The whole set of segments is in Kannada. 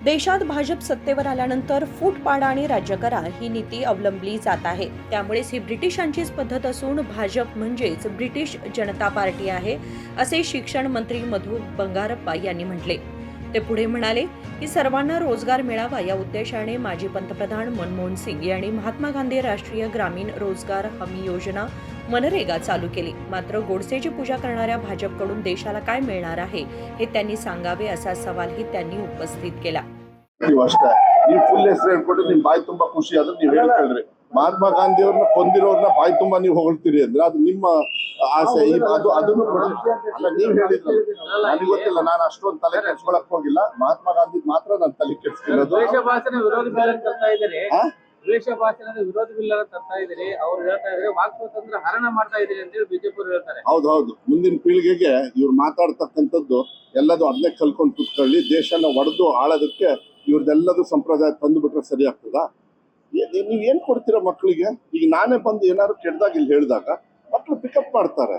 देशात भाजप सत्तेवर आल्यानंतर फूट पाडा आणि राज्य करा ही नीती अवलंबली जात आहे। त्यामुळेच ही ब्रिटिशांचीच पद्धत असून भाजप म्हणजेच ब्रिटिश जनता पार्टी आहे, असे शिक्षण मंत्री मधु बंगारप्पा यांनी म्हटले। ते पुढे म्हणाले की सर्वांना रोजगार मिळावा या उद्देशाने माजी पंतप्रधान मनमोहन सिंग यांनी महात्मा गांधी राष्ट्रीय ग्रामीण रोजगार हमी योजना मनरेगा चालू केली। मात्र गोडसेची पूजा करणाऱ्या भाजपकडून देशाला काय मिळणार आहे हे त्यांनी सांगावे, असा सवालही त्यांनी उपस्थित केला। ನೀವು ಫುಲ್ ಹೆಸರು ಹೇಳ್ಕೊಟ್ಟು ನಿಮ್ ಬಾಯಿ ತುಂಬಾ ಖುಷಿ ಆದ್ರೆ ನೀವು ಹೇಳ್ಕೊಳ್ರಿ, ಮಹಾತ್ಮ ಗಾಂಧಿ ಅವ್ರನ್ನ ಕೊಂದಿರೋರ್ನ ಬಾಯಿ ತುಂಬಾ ನೀವು ಹೊಗಳ್ತೀರಿ ಅಂದ್ರೆ ಅದು ನಿಮ್ಮ ಆಸೆ। ಅದನ್ನು ಅಲ್ಲ, ನೀವ್ ಹೇಳಿದ್ರು ನನಗೆ ಗೊತ್ತಿಲ್ಲ, ನಾನು ಅಷ್ಟೊಂದು ತಲೆ ಕೆಡ್ಸ್ಕೊಳಕ್ ಹೋಗಿಲ್ಲ। ಮಹಾತ್ಮ ಗಾಂಧಿ ಮಾತ್ರ ನಾನು ತಲೆ ಕೆಡ್ಸ್ಕೊಳ್ಳೋದು। ದ್ವೇಷ ಭಾಷಣದ ವಿರೋಧ ಬಿಲ್ ತರ್ತಾ ಇದ್ರಿ, ಅವ್ರು ಹೇಳ್ತಾ ಇದ್ರೆ ವಾಕ್ ಸ್ವಾತಂತ್ರ್ಯ ಹರಣ ಮಾಡ್ತಾ ಇದ್ರಿ ಅಂತ ಹೇಳಿ ಬಿಜೆಪಿ ಹೇಳ್ತಾರೆ। ಹೌದು, ಮುಂದಿನ ಪೀಳಿಗೆಗೆ ಇವ್ರು ಮಾತಾಡ್ತಕ್ಕಂಥದ್ದು ಎಲ್ಲದೂ ಅದನ್ನೇ ಕಲ್ಕೊಂಡು ಕೂತ್ಕೊಳ್ಳಿ, ದೇಶನ ಒಡೆದು ಆಳೋದಕ್ಕೆ ಇವ್ರದ್ದೆಲ್ಲದೂ ಸಂಪ್ರದಾಯ ತಂದು ಬಿಟ್ರೆ ಸರಿ ಆಗ್ತದಾ? ನೀವ್ ಏನ್ ಕೊಡ್ತೀರಾ ಮಕ್ಕಳಿಗೆ? ಈಗ ನಾನೇ ಬಂದು ಏನಾದ್ರು ಕೆಡ್ದಾಗ ಇಲ್ಲಿ ಹೇಳಿದಾಗ ಮಕ್ಕಳು ಪಿಕಪ್ ಮಾಡ್ತಾರೆ,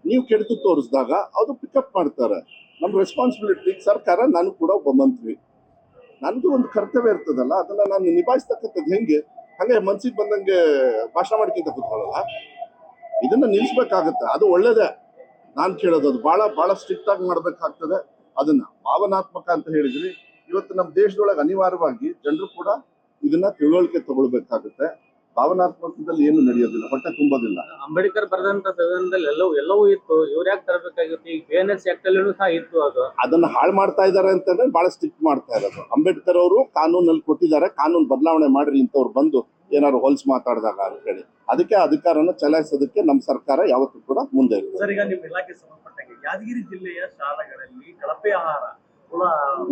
ನೀವು ಕೆಡ್ದು ತೋರಿಸಿದಾಗ ಅದು ಪಿಕಪ್ ಮಾಡ್ತಾರೆ। ನಮ್ ರೆಸ್ಪಾನ್ಸಿಬಿಲಿಟಿ ಸರ್ಕಾರ, ನಾನು ಕೂಡ ಒಬ್ಬ ಮಂತ್ರಿ, ನನ್ದು ಒಂದು ಕರ್ತವ್ಯ ಇರ್ತದಲ್ಲ, ಅದನ್ನ ನಾನು ನಿಭಾಯಿಸ್ತಕ್ಕಂಥದ್ದು ಹೆಂಗೆ? ಹಂಗೆ ಮನ್ಸಿಗೆ ಬಂದಂಗೆ ಭಾಷಣ ಮಾಡ್ಕೊಂತ ಕೂತ್ಕೊಳ್ಳಲ್ಲ, ಇದನ್ನ ನಿಲ್ಸ್ಬೇಕಾಗತ್ತೆ। ಅದು ಒಳ್ಳೇದೇ, ನಾನ್ ಕೇಳೋದು ಅದು ಬಹಳ ಸ್ಟ್ರಿಕ್ಟ್ ಆಗಿ ಮಾಡ್ಬೇಕಾಗ್ತದೆ। ಅದನ್ನ ಭಾವನಾತ್ಮಕ ಅಂತ ಹೇಳಿದ್ರಿ, ಇವತ್ತು ನಮ್ಮ ದೇಶದೊಳಗೆ ಅನಿವಾರ್ಯವಾಗಿ ಜನರು ಕೂಡ ಇದನ್ನ ತಿಳುವಳಿಕೆ ತಗೊಳ್ಬೇಕಾಗುತ್ತೆ। ಭಾವನಾತ್ಮಕದಲ್ಲಿ ಏನು ನಡೆಯೋದಿಲ್ಲ, ಹೊಟ್ಟೆ ತುಂಬೋದಿಲ್ಲ। ಅಂಬೇಡ್ಕರ್ ಬರೆದಂತ ಸಂವಿಧಾನದಲ್ಲಿ ಎಲ್ಲವೂ ಇತ್ತು, ಇವ್ರು ಯಾಕೆ ತರಬೇಕಾಗಿತ್ತು? ಈಗ ಬಿಎನ್ಎಸ್ ಆಕ್ಟ್ ಅಲ್ಲೂ ಸಹ ಇತ್ತು, ಅದನ್ನ ಹಾಳು ಮಾಡ್ತಾ ಇದ್ದಾರೆ ಅಂತಂದ್ರೆ ಬಹಳ ಸ್ಟ್ರಿಕ್ಟ್ ಮಾಡ್ತಾ ಇರೋದು। ಅಂಬೇಡ್ಕರ್ ಅವರು ಕಾನೂನಲ್ಲಿ ಕೊಟ್ಟಿದ್ದಾರೆ, ಕಾನೂನು ಬದಲಾವಣೆ ಮಾಡ್ರಿ ಇಂಥವ್ರು ಬಂದು ಏನಾದ್ರು ಹೊಲ್ಸ್ ಮಾತಾಡಿದಾಗ ಅಂತ ಹೇಳಿ, ಅದಕ್ಕೆ ಅಧಿಕಾರನ ಚಲಾಯಿಸೋದಕ್ಕೆ ನಮ್ಮ ಸರ್ಕಾರ ಯಾವತ್ತೂ ಕೂಡ ಮುಂದೆ ಇರುತ್ತೆ। ಸರ್, ಈಗ ನಿಮ್ಮ ಇಲಾಖೆ ಸಂಬಂಧಪಟ್ಟಾಗೆ ಯಾದಗಿರಿ ಜಿಲ್ಲೆಯ ಶಾಲೆಗಳಲ್ಲಿ ಕಳಪೆ ಆಹಾರ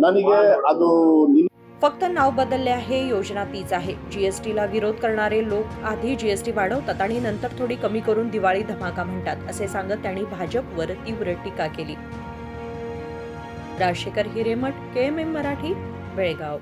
ನನಗೆ ಅದು फक्त नाव बदलले आहे, योजना तीच आहे। जीएसटीला विरोध करणारे लोक आधी जीएसटी वाढवतात आणि नंतर थोडी कमी करून दिवाळी धमाका म्हणतात, असे सांगत त्यांनी भाजपवर तीव्र टीका केली। राजशेखर हिरेमठ, KMM मराठी, बेळगाव।